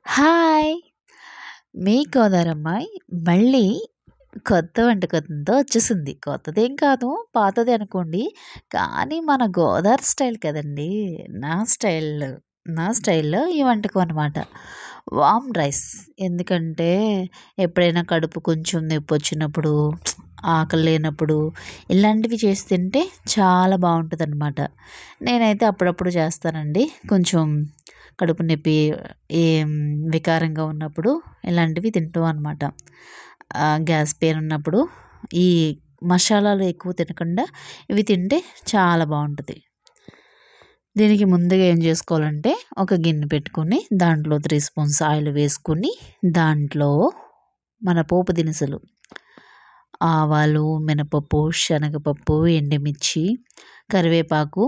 Hi! మీ గోదారమ్మాయి మళ్ళీ కొత్త వంటకంతో వచ్చేసింది. కొత్తదేం కాదు, పాతదే అనుకోండి. కానీ మన గోదావరి స్టైల్ కదండీ! నా స్టైల్ నా స్టైల్‌లో ఈ వంటకం అనమాట. వామ్ రైస్. ఎందుకంటే ఎప్పుడైనా కడుపు కొంచెం నొప్పొచ్చినప్పుడు, ఆకలి లేనప్పుడు ఇలాంటివి చేసి తింటే చాలా బావుంటదనమాట. నేనైతే అప్పుడప్పుడు చేస్తానండి. కొంచెం కడుపు నొప్పి ఏం వికారంగా ఉన్నప్పుడు ఇలాంటివి తింటాం అనమాట. గ్యాస్ పెయిన్ ఉన్నప్పుడు ఈ మసాలాలు ఎక్కువ తినకుండా ఇవి తింటే చాలా బావుంటది. దీనికి ముందుగా ఏం చేసుకోవాలంటే ఒక గిన్నె పెట్టుకొని దాంట్లో 3 స్పూన్స్ ఆయిల్ వేసుకొని దాంట్లో మన పోపు దినుసులు ఆవాలు, మినపప్పు, శనగపప్పు, ఎండుమిర్చి, కరివేపాకు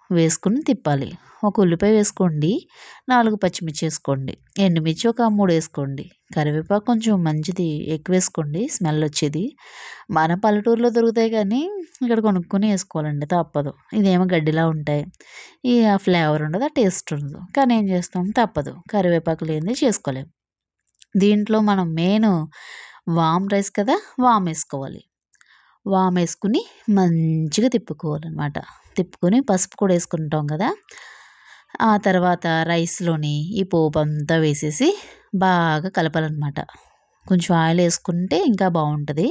వేసుకొని తిప్పాలి. ఒక ఉల్లిపాయ వేసుకోండి. 4 పచ్చిమిర్చి ఏసుకోండి. ఎండుమిర్చి ఒక 3 ఏసుకోండి. కరివేపాకు కొంచెం మంచిది ఎక్కువేసుకోండి స్మెల్ వచ్చేది. మన పల్లెటూరులో దొరుకుతాయి కానీ ఇక్కడ కొనుక్కొని ఏసుకోవాలండి తప్పదు. ఇదేమో గడ్డిలా ఉంటాయి. ఆ ఫ్లేవర్ ఉండదు. ఆ టేస్ట్ ఉండదు. కానీ ఏం చేస్తాం తప్పదు. కరివేపాకు లేనిదే చేసుకోలేం. దీంట్లో మనం మెయిను వామ్ రైస్ కదా! వామేసుకోవాలి. వామేసుకొని మంచిగా తిప్పుకోవాలనమాట. తిప్పుకొని పసుపు కూడా ఏసుకుంటాం కదా! ఆ తర్వాత రైస్‌లోని ఈ పోపంతా వేసేసి బాగా కలపాలనమాట. కొంచెం ఆయిల్ ఏసుకుంటే ఇంకా బావుంటది.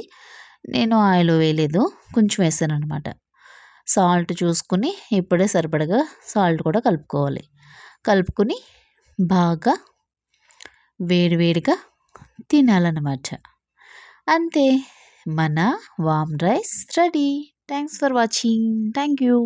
నేను ఆయిల్ వేయలేదు. కొంచెం వేసాననమాట. సాల్ట్ చూసుకొని ఇప్పుడే సరిపడగా సాల్ట్ కూడా కలుపుకోవాలి. కలుపుకొని బాగా వేడి వేడిగా తినాలనమాట. అంతే. మన warm rice ready. Thanks for watching. Thank you.